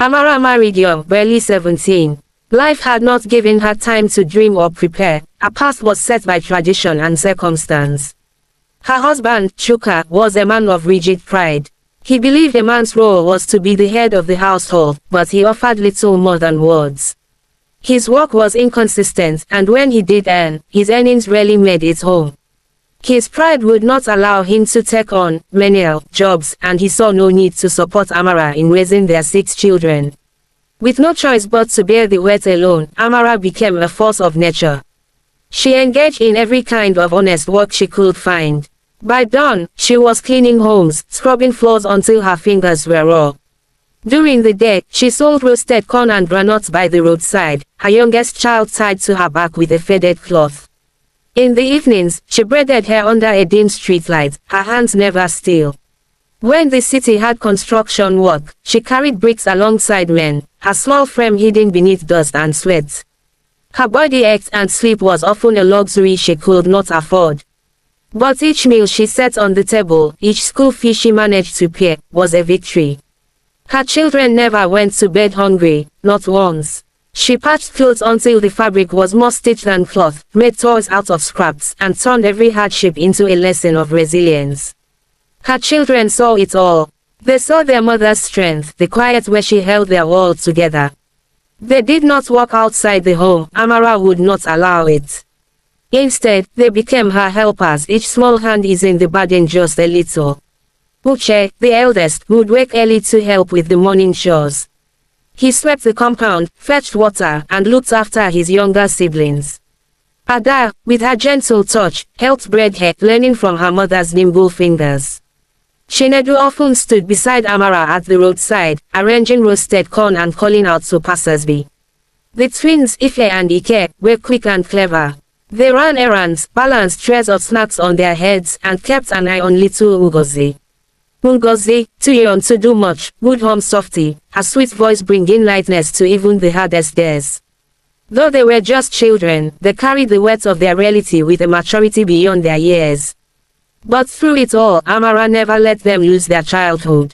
Amara married young, barely 17. Life had not given her time to dream or prepare. Her path was set by tradition and circumstance. Her husband, Chuka, was a man of rigid pride. He believed a man's role was to be the head of the household, but he offered little more than words. His work was inconsistent, and when he did earn, his earnings rarely made it home. His pride would not allow him to take on menial jobs, and he saw no need to support Amara in raising their 6 children. With no choice but to bear the weight alone, Amara became a force of nature. She engaged in every kind of honest work she could find. By dawn, she was cleaning homes, scrubbing floors until her fingers were raw. During the day, she sold roasted corn and granuts by the roadside, her youngest child tied to her back with a faded cloth. In the evenings, she braided hair under a dim streetlight, her hands never still. When the city had construction work, she carried bricks alongside men, her small frame hidden beneath dust and sweat. Her body ached and sleep was often a luxury she could not afford. But each meal she set on the table, each school fee she managed to pay, was a victory. Her children never went to bed hungry, not once. She patched clothes until the fabric was more stitched than cloth, made toys out of scraps, and turned every hardship into a lesson of resilience. Her children saw it all. They saw their mother's strength, the quiet way she held their world together. They did not walk outside the home, Amara would not allow it. Instead, they became her helpers, each small hand easing the burden just a little. Uche, the eldest, would wake early to help with the morning chores. He swept the compound, fetched water, and looked after his younger siblings. Ada, with her gentle touch, helped braid hair, learning from her mother's nimble fingers. Chinedu often stood beside Amara at the roadside, arranging roasted corn and calling out to passers-by. The twins, Ife and Ike, were quick and clever. They ran errands, balanced trays of snacks on their heads, and kept an eye on little Ugozi. Ngozi, too young to do much, would hum softly, her sweet voice bringing lightness to even the hardest days. Though they were just children, they carried the weight of their reality with a maturity beyond their years. But through it all, Amara never let them lose their childhood.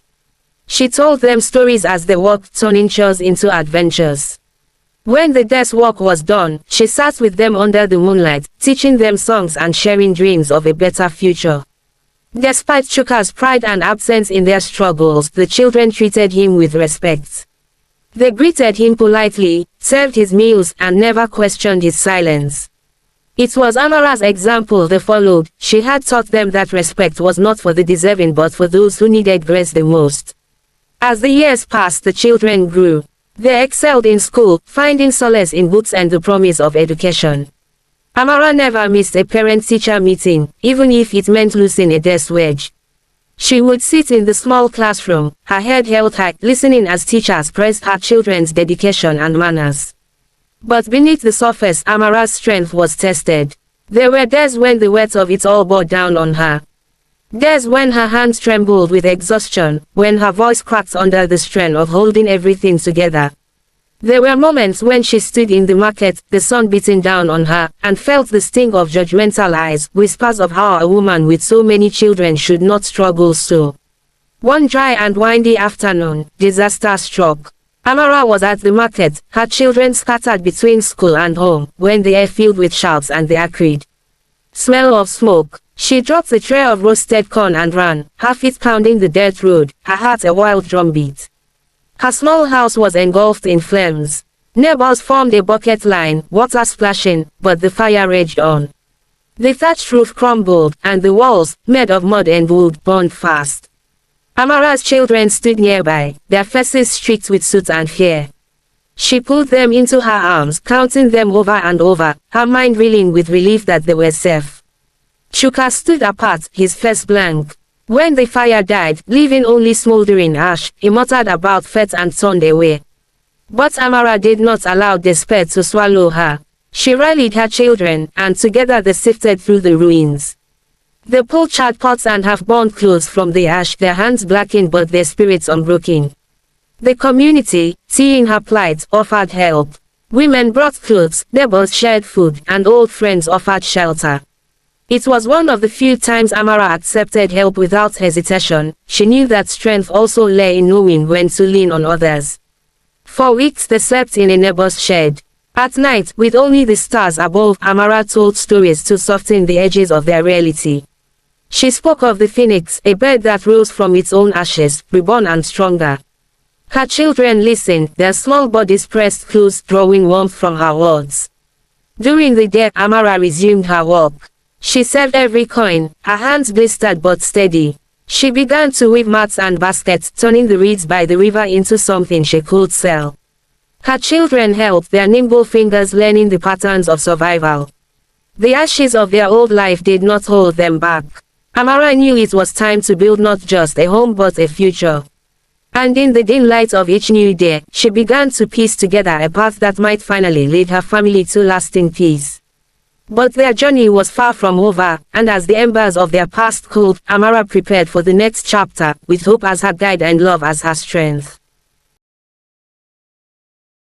She told them stories as they walked, turning chores into adventures. When the day's work was done, she sat with them under the moonlight, teaching them songs and sharing dreams of a better future. Despite Chuka's pride and absence in their struggles, the children treated him with respect. They greeted him politely, served his meals, and never questioned his silence. It was Amara's example they followed. She had taught them that respect was not for the deserving but for those who needed grace the most. As the years passed, the children grew. They excelled in school, finding solace in books and the promise of education. Amara never missed a parent-teacher meeting, even if it meant losing a desk wedge. She would sit in the small classroom, her head held high, listening as teachers praised her children's dedication and manners. But beneath the surface, Amara's strength was tested. There were days when the weight of it all bore down on her. Days when her hands trembled with exhaustion, when her voice cracked under the strain of holding everything together. There were moments when she stood in the market, the sun beating down on her, and felt the sting of judgmental eyes, whispers of how a woman with so many children should not struggle so. One dry and windy afternoon, disaster struck. Amara was at the market, her children scattered between school and home, when the air filled with shouts and the acrid smell of smoke. She dropped the tray of roasted corn and ran, her feet pounding the dirt road, her heart a wild drumbeat. Her small house was engulfed in flames. Neighbors formed a bucket line, water splashing, but the fire raged on. The thatched roof crumbled, and the walls, made of mud and wood, burned fast. Amara's children stood nearby, their faces streaked with soot and fear. She pulled them into her arms, counting them over and over, her mind reeling with relief that they were safe. Chuka stood apart, his face blank. When the fire died, leaving only smoldering ash, he muttered about fate and turned away. But Amara did not allow despair to swallow her. She rallied her children, and together they sifted through the ruins. They pulled charred pots and half-burned clothes from the ash, their hands blackened but their spirits unbroken. The community, seeing her plight, offered help. Women brought clothes, neighbors shared food, and old friends offered shelter. It was one of the few times Amara accepted help without hesitation. She knew that strength also lay in knowing when to lean on others. For weeks they slept in a neighbor's shed. At night, with only the stars above, Amara told stories to soften the edges of their reality. She spoke of the phoenix, a bird that rose from its own ashes, reborn and stronger. Her children listened, their small bodies pressed close, drawing warmth from her words. During the day, Amara resumed her work. She saved every coin, her hands blistered but steady. She began to weave mats and baskets, turning the reeds by the river into something she could sell. Her children helped, their nimble fingers learning the patterns of survival. The ashes of their old life did not hold them back. Amara knew it was time to build not just a home but a future. And in the dim light of each new day, she began to piece together a path that might finally lead her family to lasting peace. But their journey was far from over, and as the embers of their past cooled, Amara prepared for the next chapter, with hope as her guide and love as her strength.